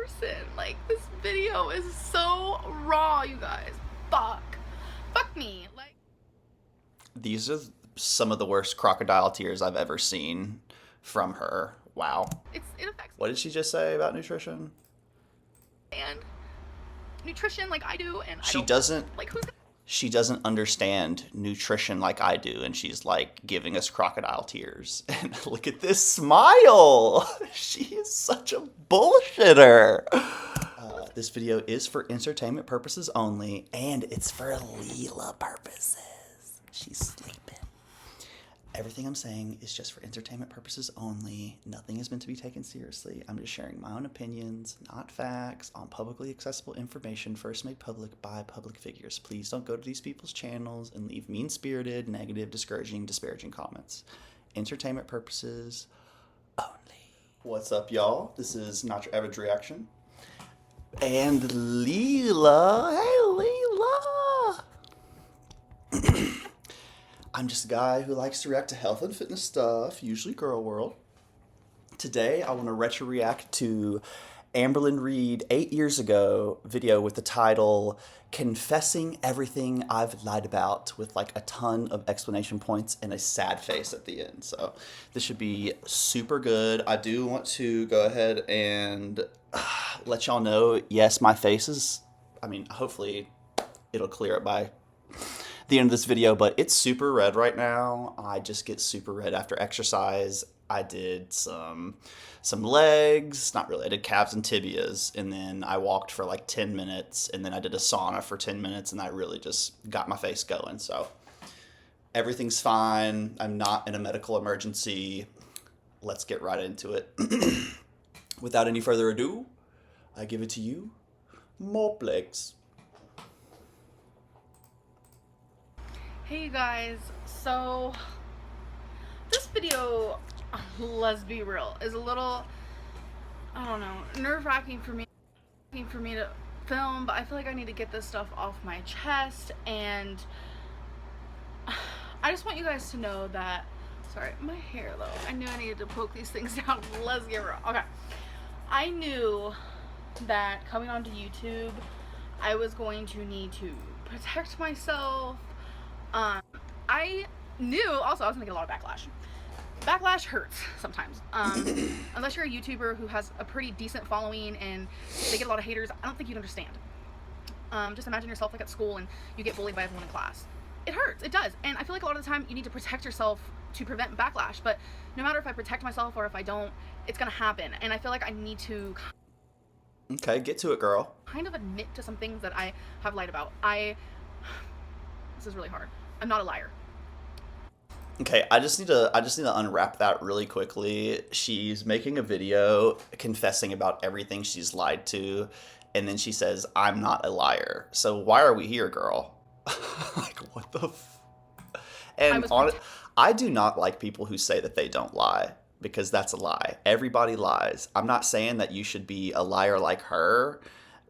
person. Like, this video is so raw, you guys. Fuck me. Like, these are some of the worst crocodile tears I've ever seen from her. Wow. it affects What did she just say about nutrition? and nutrition like I do, and She doesn't like who's she doesn't understand nutrition like I do, and she's like giving us crocodile tears. And look at this smile. She is such a bullshitter. This video is for entertainment purposes only, and it's for Leela purposes. She's sleeping. Everything I'm saying is just for entertainment purposes only. Nothing is meant to be taken seriously. I'm just sharing my own opinions, not facts, on publicly accessible information first made public by public figures. Please don't go to these people's channels and leave mean-spirited, negative, discouraging, disparaging comments. Entertainment purposes only. What's up, y'all? This is Not Your Average Reaction. And Leela. Hey, Leela! I'm just a guy who likes to react to health and fitness stuff, usually girl world. Today, I want to retro react to Amberlynn Reid 8 years ago video with the title Confessing Everything I've Lied About, with like a ton of exclamation points and a sad face at the end. So this should be super good. I do want to go ahead and let y'all know, yes, my face is, hopefully it'll clear up by the end of this video, but it's super red right now. I just get super red after exercise. I did some legs, not really, I did calves and tibias, and then I walked for like 10 minutes, and then I did a sauna for 10 minutes, and I really just got my face going. So everything's fine. I'm not in a medical emergency. Let's get right into it. Without any further ado, I give it to you, Moplex. Hey you guys, so this video, let's be real, is a little, I don't know, nerve-wracking for me to film, but I feel like I need to get this stuff off my chest, and I just want you guys to know that, sorry, my hair though, I knew I needed to poke these things down. Let's get real. Okay, I knew that coming onto YouTube, I was going to need to protect myself. I knew also I was gonna get a lot of backlash. Backlash hurts sometimes. Unless you're a YouTuber who has a pretty decent following and they get a lot of haters, I don't think you'd understand. Just imagine yourself like at school and you get bullied by everyone in class. It hurts, it does. And I feel like a lot of the time you need to protect yourself to prevent backlash, but no matter if I protect myself or if I don't, it's gonna happen. And I feel like I need to Okay, get to it, girl. kind of admit to some things that I have lied about. This is really hard. I'm not a liar. Okay, I just need to unwrap that really quickly. She's making a video confessing about everything she's lied to, and then she says, "I'm not a liar." So why are we here, girl? Like, what the And I do not like people who say that they don't lie, because that's a lie. Everybody lies. I'm not saying that you should be a liar like her.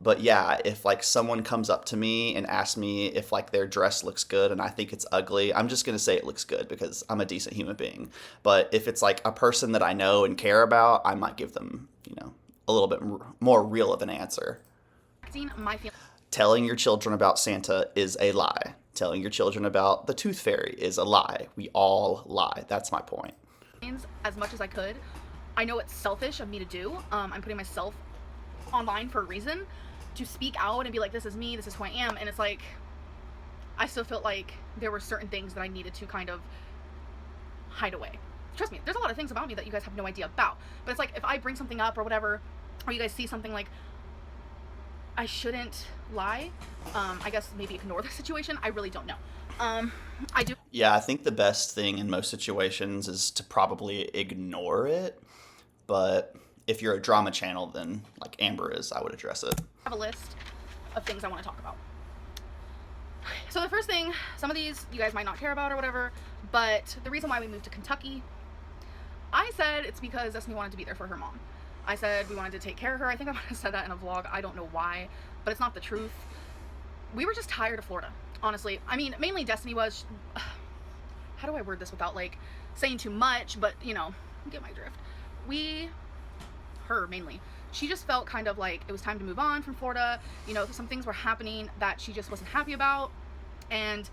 But yeah, if like someone comes up to me and asks me if like their dress looks good and I think it's ugly, I'm just going to say it looks good because I'm a decent human being. But if it's like a person that I know and care about, I might give them, a little bit more real of an answer. Telling your children about Santa is a lie. Telling your children about the tooth fairy is a lie. We all lie. That's my point. As much as I could. I know it's selfish of me to do. I'm putting myself online for a reason, to speak out and be like, this is me, this is who I am. And it's like, I still felt like there were certain things that I needed to kind of hide away. Trust me, there's a lot of things about me that you guys have no idea about. But it's like, if I bring something up or whatever, or you guys see something, like, I shouldn't lie. I guess maybe ignore the situation. I really don't know. I do. Yeah, I think the best thing in most situations is to probably ignore it. But if you're a drama channel, then like Amber is, I would address it. I have a list of things I want to talk about. So the first thing, some of these you guys might not care about or whatever, but the reason why we moved to Kentucky, I said it's because Destiny wanted to be there for her mom. I said we wanted to take care of her. I think I might have said that in a vlog. I don't know why, but it's not the truth. We were just tired of Florida, honestly. I mean, mainly Destiny was, how do I word this without like saying too much, but you get my drift. Her mainly she just felt kind of like it was time to move on from Florida. You know, some things were happening that she just wasn't happy about, and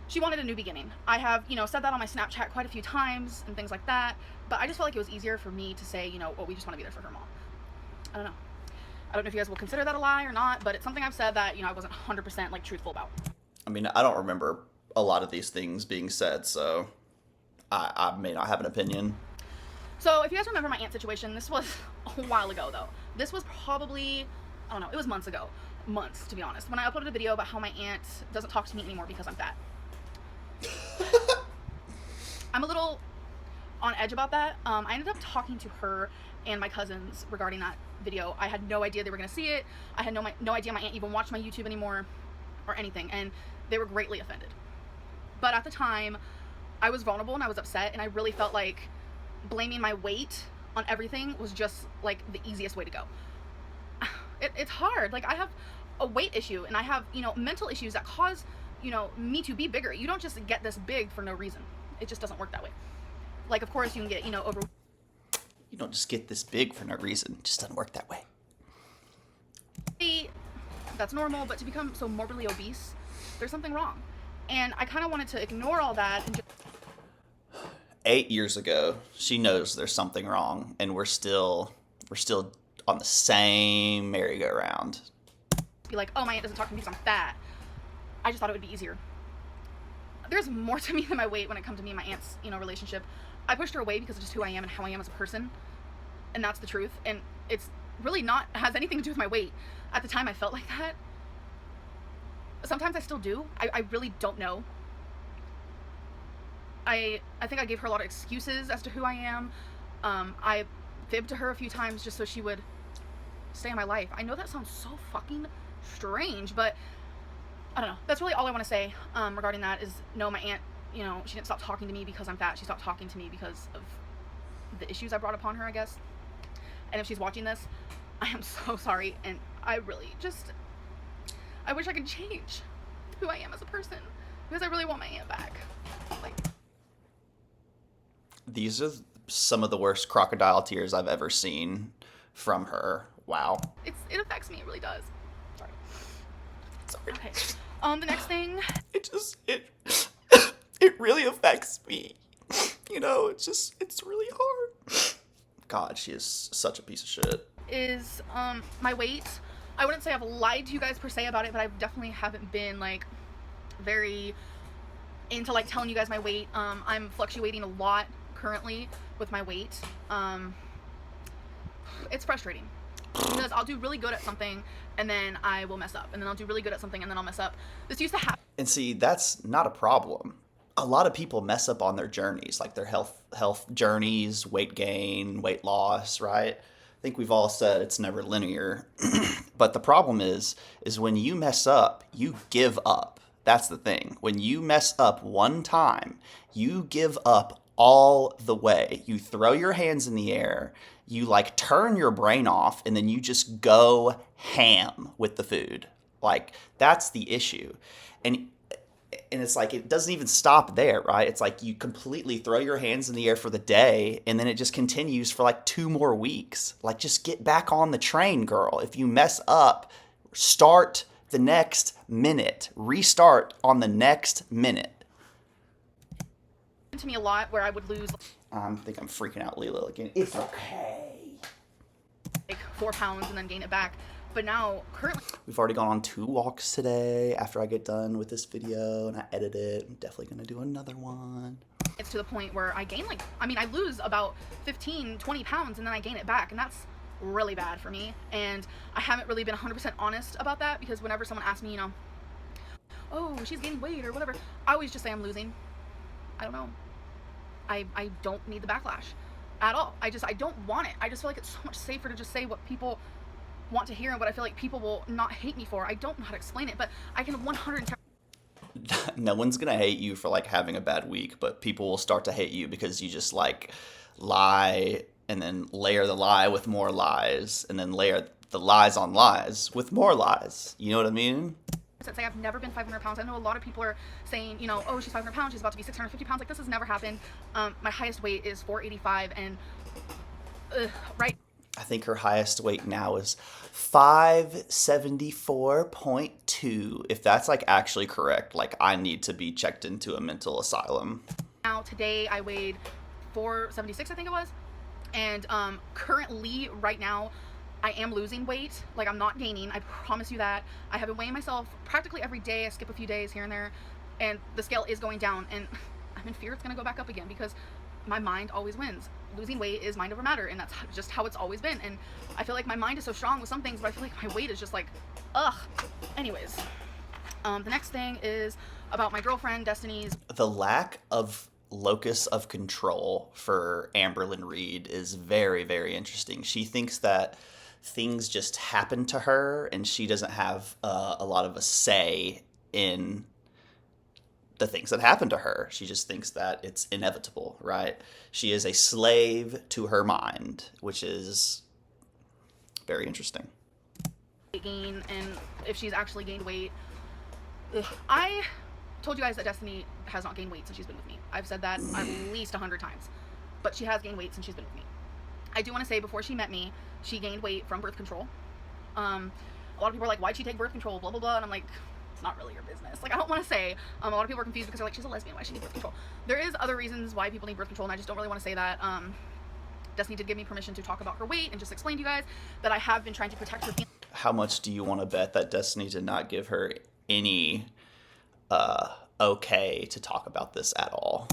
she wanted a new beginning. I have, you know, said that on my Snapchat quite a few times and things like that, but I just felt like it was easier for me to say, you know, well, we just want to be there for her mom. I don't know. I don't know if you guys will consider that a lie or not, but it's something I've said that, you know, I wasn't 100% like truthful about. I mean, I don't remember a lot of these things being said, so I may not have an opinion. So if you guys remember my aunt situation, this was a while ago though. This was probably, I don't know, it was months ago. Months, to be honest. When I uploaded a video about how my aunt doesn't talk to me anymore because I'm fat. I'm a little on edge about that. I ended up talking to her and my cousins regarding that video. I had no idea they were going to see it. I had no idea my aunt even watched my YouTube anymore or anything, and they were greatly offended. But at the time, I was vulnerable and I was upset, and I really felt like blaming my weight on everything was just like the easiest way to go. It's hard. Like, I have a weight issue, and I have, you know, mental issues that cause, you know, me to be bigger. You don't just get this big for no reason. It just doesn't work that way. Like, of course, you can get, you know, You don't just get this big for no reason. It just doesn't work that way. That's normal, but to become so morbidly obese, there's something wrong. And I kind of wanted to ignore all that and just 8 years ago, she knows there's something wrong, and we're still on the same merry-go-round. be like, oh, my aunt doesn't talk to me because I'm fat. I just thought it would be easier. There's more to me than my weight when it comes to me and my aunt's, you know, relationship. I pushed her away because of just who I am and how I am as a person, and that's the truth. And it's really not has anything to do with my weight. At the time, I felt like that. Sometimes I still do. I really don't know. I think I gave her a lot of excuses as to who I am. I fibbed to her a few times just so she would stay in my life. I know that sounds so fucking strange, but I don't know. That's really all I want to say regarding that is, no, my aunt, you know, she didn't stop talking to me because I'm fat. She stopped talking to me because of the issues I brought upon her, I guess. And if she's watching this, I am so sorry, and I really just, I wish I could change who I am as a person, because I really want my aunt back. Like, these are some of the worst crocodile tears I've ever seen from her. Wow. it affects me. It really does. Sorry. Sorry. Okay. The next thing. It really affects me. You know, it's really hard. God, she is such a piece of shit. Is my weight. I wouldn't say I've lied to you guys per se about it, but I definitely haven't been like very into like telling you guys my weight. I'm fluctuating a lot currently with my weight. It's frustrating because I'll do really good at something and then I will mess up, and then I'll do really good at something and then I'll mess up. This used to happen. And see, that's not a problem. A lot of people mess up on their journeys, like their health journeys, weight gain, weight loss, right? I think we've all said it's never linear. But the problem is when you mess up, you give up. That's the thing. When you mess up one time, you give up all the way. You throw your hands in the air, you like turn your brain off, and then you just go ham with the food. Like, that's the issue. And it's like, it doesn't even stop there, right? It's like you completely throw your hands in the air for the day, and then it just continues for like 2 more weeks. Like, just get back on the train, girl. If you mess up, start the next minute. Restart on the next minute. To me a lot where I would lose I think I'm freaking out Lila again. It's okay. like 4 pounds and then gain it back. But now, currently, We've already gone on 2 walks today after I get done with this video and I edit it. I'm definitely going to do another one. it's to the point where I gain I lose about 15, 20 pounds and then I gain it back. And that's really bad for me. And I haven't really been 100% honest about that, because whenever someone asks me, you know, oh, she's gaining weight or whatever, I always just say I'm losing. I don't know. I don't need the backlash at all. I don't want it. I just feel like it's so much safer to just say what people want to hear and what I feel like people will not hate me for. I don't know how to explain it, but I can 110%. No one's gonna hate you for like having a bad week, but people will start to hate you because you just like lie and then layer the lie with more lies and then layer the lies on lies with more lies. You know what I mean? Say I've never been 500 pounds. I know a lot of people are saying, you know, oh, she's 500 pounds, she's about to be 650 pounds. Like, this has never happened. My highest weight is 485, and right. I think her highest weight now is 574.2. If that's like actually correct, like I need to be checked into a mental asylum. Now today I weighed 476, I think it was. And currently right now I am losing weight. Like I'm not gaining, I promise you that. I have been weighing myself practically every day. I skip a few days here and there, and the scale is going down, and I'm in fear it's gonna go back up again because my mind always wins. Losing weight is mind over matter, and that's just how it's always been. And I feel like my mind is so strong with some things, but I feel like my weight is just like, ugh. Anyways, the next thing is about my girlfriend Destiny's. The lack of locus of control for Amberlyn Reed is very, very interesting. She thinks that things just happen to her, and she doesn't have a lot of a say in the things that happen to her. She just thinks that it's inevitable, right? She is a slave to her mind, which is very interesting. Gain, and if she's actually gained weight. Ugh. I told you guys that Destiny has not gained weight since she's been with me. I've said that at least 100 times, but she has gained weight since she's been with me. I do want to say, before she met me, she gained weight from birth control. A lot of people are like, why'd she take birth control, blah blah blah, and I'm like, it's not really your business. Like, I don't want to say. A lot of people are confused because they're like, she's a lesbian, why she need birth control? There is other reasons why people need birth control, and I just don't really want to say that. Destiny did give me permission to talk about her weight and just explain to you guys that I have been trying to protect her feelings. How much do you want to bet that Destiny did not give her any okay to talk about this at all?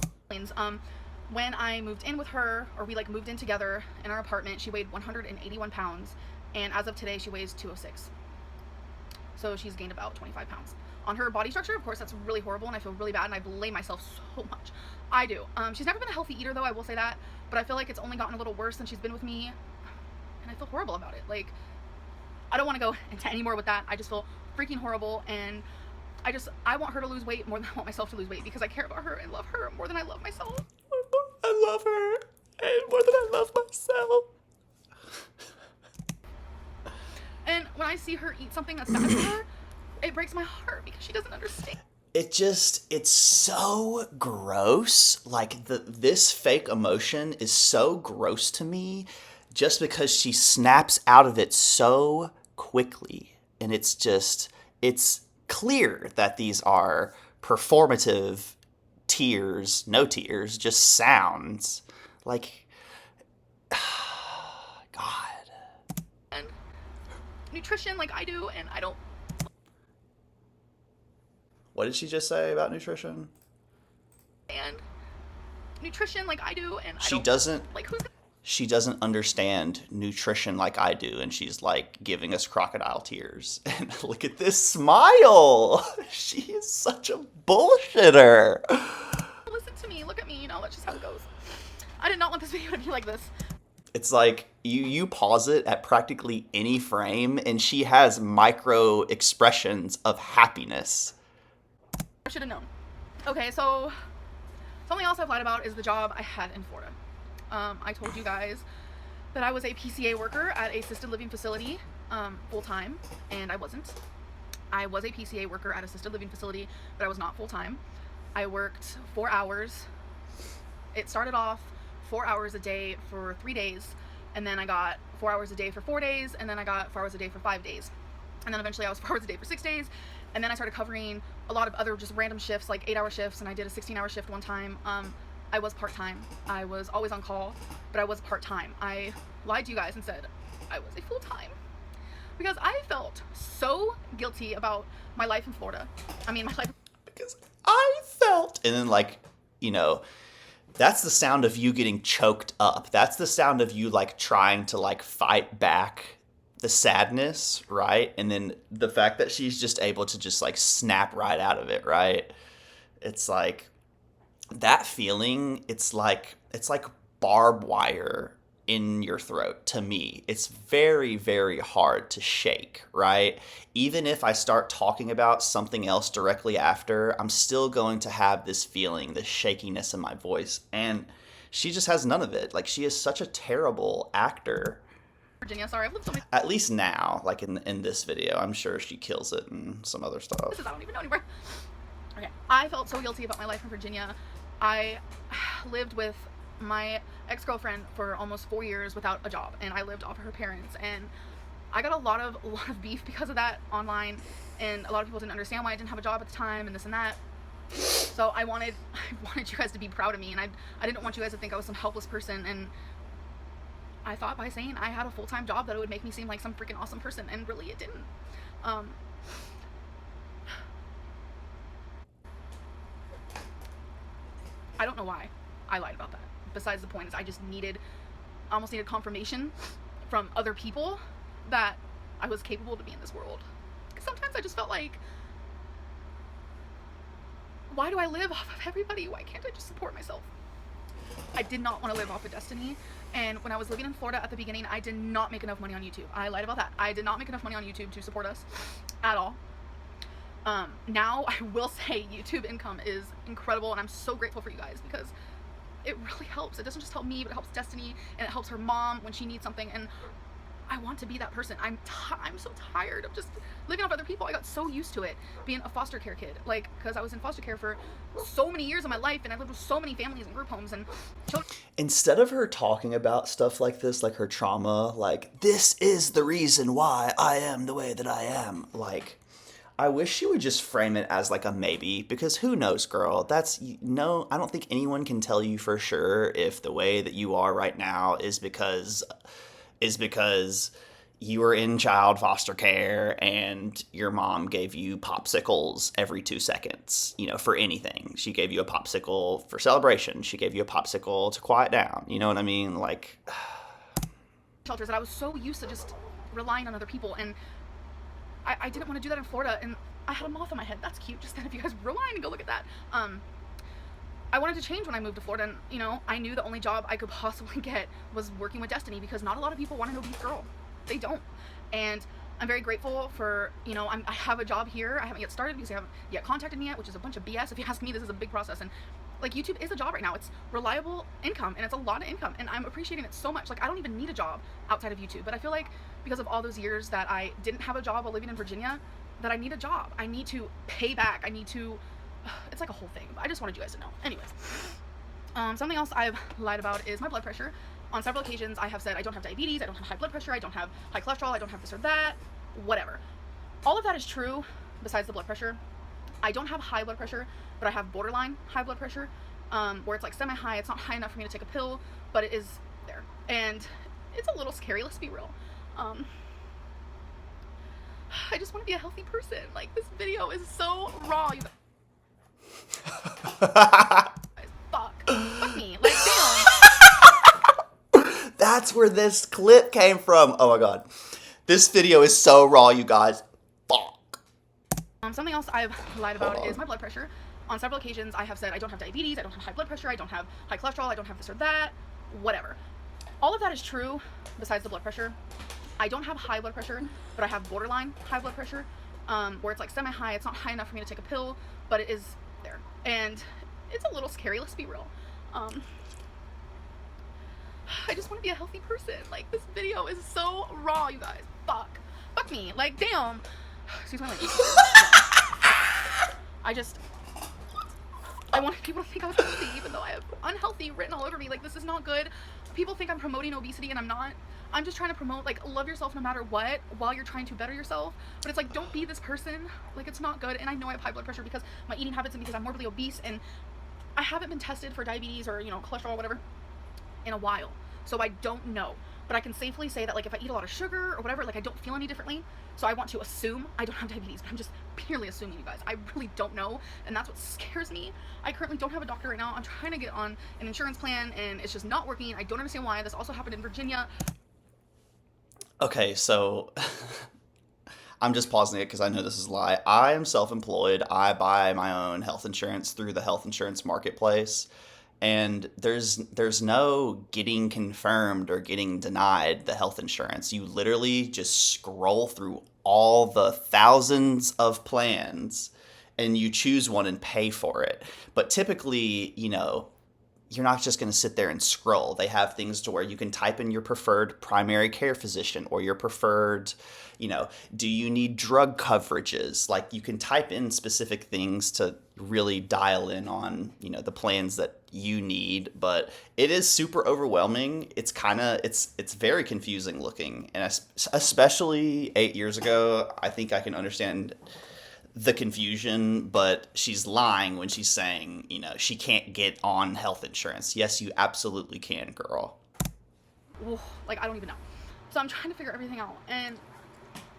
When I moved in with her, or we like moved in together in our apartment, she weighed 181 pounds, and as of today she weighs 206. So she's gained about 25 pounds. On her body structure, of course, that's really horrible, and I feel really bad, and I blame myself so much. I do. She's never been a healthy eater, though, I will say that, but I feel like it's only gotten a little worse since she's been with me, and I feel horrible about it. Like, I don't want to go into any more with that. I just feel freaking horrible, and I want her to lose weight more than I want myself to lose weight, because I care about her and love her more than I love myself. I love her and more than I love myself. And when I see her eat something that's bad for her, it breaks my heart because she doesn't understand. It's so gross. Like, this fake emotion is so gross to me just because she snaps out of it so quickly. And it's clear that these are performative tears, no tears, just sounds. Like, God. And nutrition like I do, and I don't. What did she just say about nutrition? And nutrition like I do, and she doesn't. Like, who's... She doesn't understand nutrition like I do, and she's like giving us crocodile tears. And look at this smile. She is such a bullshitter. Listen to me, look at me, that's just how it goes. I did not want this video to be like this. It's like you pause it at practically any frame, and she has micro expressions of happiness. I should have known. Okay, so something else I've lied about is the job I had in Florida. I told you guys that I was a PCA worker at a assisted living facility full-time, and I wasn't. I was a PCA worker at an assisted living facility, but I was not full-time. I worked 4 hours. It started off 4 hours a day for 3 days, and then I got 4 hours a day for 4 days, and then I got 4 hours a day for 5 days. And then eventually I was 4 hours a day for 6 days, and then I started covering a lot of other just random shifts, like 8-hour shifts, and I did a 16-hour shift one time. I was part-time. I was always on call, but I was part-time. I lied to you guys and said I was a full-time because I felt so guilty about my life in Florida. I mean, my life... Because I felt... And then, like, that's the sound of you getting choked up. That's the sound of you, like, trying to, like, fight back the sadness, right? And then the fact that she's just able to just, like, snap right out of it, right? It's like... That feeling, it's like barbed wire in your throat to me. It's very, very hard to shake, right? Even if I start talking about something else directly after, I'm still going to have this feeling, this shakiness in my voice. And she just has none of it. Like, she is such a terrible actor. Virginia, sorry, I've lived so many... At least now, like in this video, I'm sure she kills it and some other stuff. I don't even know anymore. Okay, I felt so guilty about my life in Virginia. I lived with my ex-girlfriend for almost 4 years without a job, and I lived off of her parents, and I got a lot of beef because of that online, and a lot of people didn't understand why I didn't have a job at the time and this and that. So I wanted you guys to be proud of me, and I didn't want you guys to think I was some helpless person, and I thought by saying I had a full-time job that it would make me seem like some freaking awesome person, and really it didn't. I don't know why I lied about that. Besides the point is I almost needed confirmation from other people that I was capable to be in this world. Because sometimes I just felt like, why do I live off of everybody? Why can't I just support myself? I did not want to live off of Destiny, and when I was living in Florida at the beginning, I did not make enough money on YouTube. I lied about that. I did not make enough money on YouTube to support us at all. Now I will say YouTube income is incredible, and I'm so grateful for you guys because it really helps. It doesn't just help me, but it helps Destiny, and it helps her mom when she needs something, and I want to be that person. I'm so tired of just living off other people. I got so used to it being a foster care kid, like, because I was in foster care for so many years of my life, and I lived with so many families and group homes and children. Instead of her talking about stuff like this, like her trauma, like, this is the reason why I am the way that I am, like, I wish she would just frame it as like a maybe, because who knows, girl? I don't think anyone can tell you for sure if the way that you are right now is because you were in child foster care and your mom gave you popsicles every 2 seconds, for anything. She gave you a popsicle for celebration. She gave you a popsicle to quiet down. You know what I mean? Like, shelters that I was so used to just relying on other people, and I didn't want to do that in Florida, and I had a moth on my head. That's cute. Just then, if you guys rewind and go look at that. I wanted to change when I moved to Florida, and I knew the only job I could possibly get was working with Destiny, because not a lot of people want to know Beef Girl. They don't. And I'm very grateful for, I have a job here. I haven't yet started because they haven't yet contacted me yet, which is a bunch of BS. If you ask me, this is a big process, and like, YouTube is a job right now. It's reliable income, and it's a lot of income, and I'm appreciating it so much. Like, I don't even need a job outside of YouTube, but I feel like because of all those years that I didn't have a job while living in Virginia, that I need a job. I need to pay back. I need to, it's like a whole thing, but I just wanted you guys to know. Anyways, something else I've lied about is my blood pressure. On several occasions, I have said I don't have diabetes, I don't have high blood pressure, I don't have high cholesterol, I don't have this or that, whatever. All of that is true, besides the blood pressure. I don't have high blood pressure, but I have borderline high blood pressure, where it's like semi-high. It's not high enough for me to take a pill, but it is there. And it's a little scary, let's be real. I just want to be a healthy person. Like, this video is so raw, you guys. Fuck me. Like, damn. That's where this clip came from. Oh my god. This video is so raw, you guys. Fuck. Something else I've lied about is my blood pressure. On several occasions, I have said I don't have diabetes, I don't have high blood pressure, I don't have high cholesterol, I don't have this or that, whatever. All of that is true, besides the blood pressure. I don't have high blood pressure, but I have borderline high blood pressure, where it's like semi-high. It's not high enough for me to take a pill, but it is there. And it's a little scary, let's be real. I just want to be a healthy person. Like, this video is so raw, you guys. Fuck me. Like, damn. Excuse my language. I want people to think I was healthy, even though I have unhealthy written all over me. Like, this is not good. People think I'm promoting obesity, and I'm not. I'm just trying to promote, like, love yourself no matter what, while you're trying to better yourself. But it's like, don't be this person. Like, it's not good. And I know I have high blood pressure because my eating habits and because I'm morbidly obese, and I haven't been tested for diabetes or, cholesterol or whatever in a while. So I don't know. But I can safely say that, like, if I eat a lot of sugar or whatever, like, I don't feel any differently. So I want to assume I don't have diabetes, but I'm just purely assuming, you guys. I really don't know, and that's what scares me. I currently don't have a doctor right now. I'm trying to get on an insurance plan, and it's just not working. I don't understand why. This also happened in Virginia. Okay, so I'm just pausing it because I know this is a lie. I am self-employed. I buy my own health insurance through the health insurance marketplace. And there's no getting confirmed or getting denied the health insurance. You literally just scroll through all the thousands of plans and you choose one and pay for it. But typically, you're not just going to sit there and scroll. They have things to where you can type in your preferred primary care physician or your preferred, do you need drug coverages? Like you can type in specific things to really dial in on, the plans that you need, but it is super overwhelming. It's very confusing looking. And especially 8 years ago, I think I can understand the confusion, but she's lying when she's saying, she can't get on health insurance. Yes, you absolutely can, girl. Like, I don't even know. So I'm trying to figure everything out, and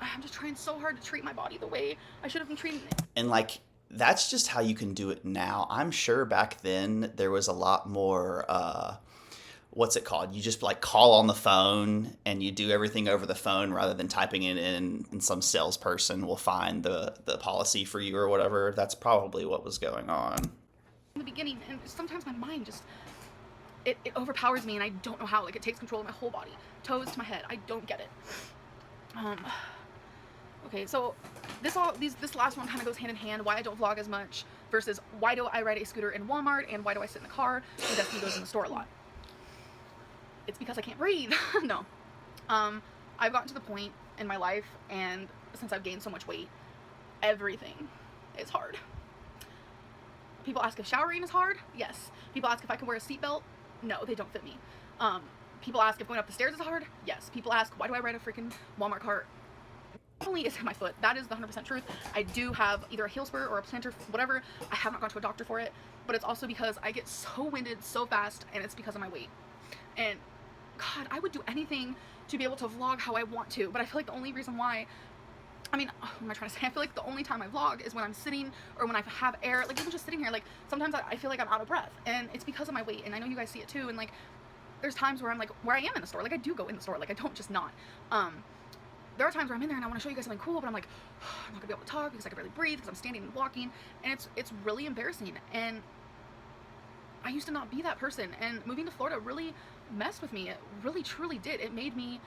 I'm just trying so hard to treat my body the way I should have been treating it. And like, that's just how you can do it now. I'm sure back then there was a lot more what's it called? You just like call on the phone and you do everything over the phone rather than typing it in, and some salesperson will find the policy for you or whatever. That's probably what was going on. In the beginning, and sometimes my mind just, it overpowers me, and I don't know how. Like, it takes control of my whole body, toes to my head. I don't get it. Okay, so this last one kind of goes hand in hand. Why I don't vlog as much versus why do I ride a scooter in Walmart and why do I sit in the car when Destiny goes in the store a lot. It's because I can't breathe. No. I've gotten to the point in my life, and since I've gained so much weight, everything is hard. People ask if showering is hard. Yes. People ask if I can wear a seatbelt. No, they don't fit me. People ask if going up the stairs is hard. Yes. People ask, why do I ride a freaking Walmart cart? Only is in my foot. That is the 100% truth. I do have either a heel spur or a plantar, whatever. I have not gone to a doctor for it, but it's also because I get so winded so fast, and it's because of my weight. And God, I would do anything to be able to vlog how I want to, but I feel like the only reason why, what am I trying to say? I feel like the only time I vlog is when I'm sitting or when I have air, like even just sitting here, like sometimes I feel like I'm out of breath, and it's because of my weight, and I know you guys see it too, and like there's times where I'm like, where I am in the store, like I do go in the store, like I don't just not. There are times where I'm in there and I want to show you guys something cool, but I'm like, I'm not gonna be able to talk because I can barely breathe because I'm standing and walking, and it's really embarrassing. And I used to not be that person, and moving to Florida really messed with me. It really truly did. It made me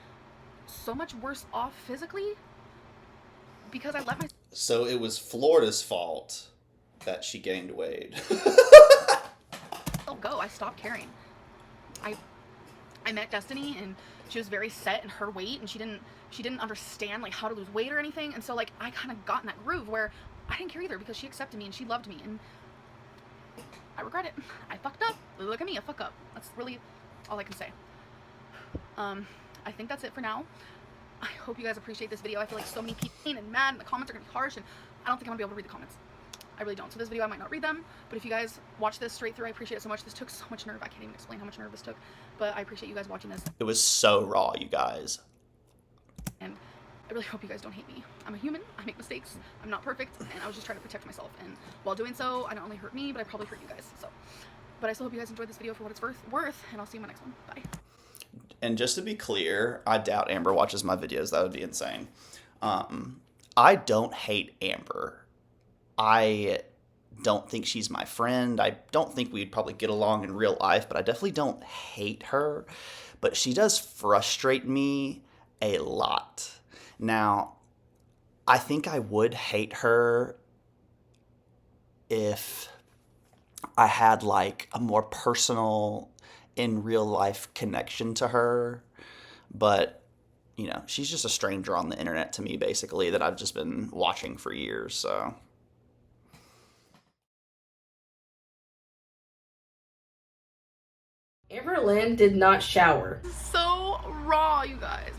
so much worse off physically because I let myself So it was Florida's fault that she gained weight. go. I stopped caring. I met Destiny, and she was very set in her weight, and she didn't understand like how to lose weight or anything, and so like I kind of got in that groove where I didn't care either because she accepted me and she loved me, and I regret it. I fucked up. Look at me, a fuck up. That's really all I can say. I think that's it for now. I hope you guys appreciate this video. I feel like so many people are and mad, and the comments are gonna be harsh, and I don't think I'm gonna be able to read the comments. I really don't. So this video I might not read them, but if you guys watch this straight through, I appreciate it so much. This took so much nerve. I can't even explain how much nerve this took, but I appreciate you guys watching this. It was so raw, you guys. And I really hope you guys don't hate me. I'm a human. I make mistakes. I'm not perfect, and I was just trying to protect myself. And while doing so, I not only hurt me, but I probably hurt you guys. So, but I still hope you guys enjoyed this video for what it's worth, and I'll see you in my next one. Bye. And just to be clear, I doubt Amber watches my videos. That would be insane. I don't hate Amber. I don't think she's my friend. I don't think we'd probably get along in real life, but I definitely don't hate her. But she does frustrate me a lot. Now, I think I would hate her if I had like a more personal, in real life connection to her. But, she's just a stranger on the internet to me, basically, that I've just been watching for years, so. Amber Lynn did not shower. So raw, you guys.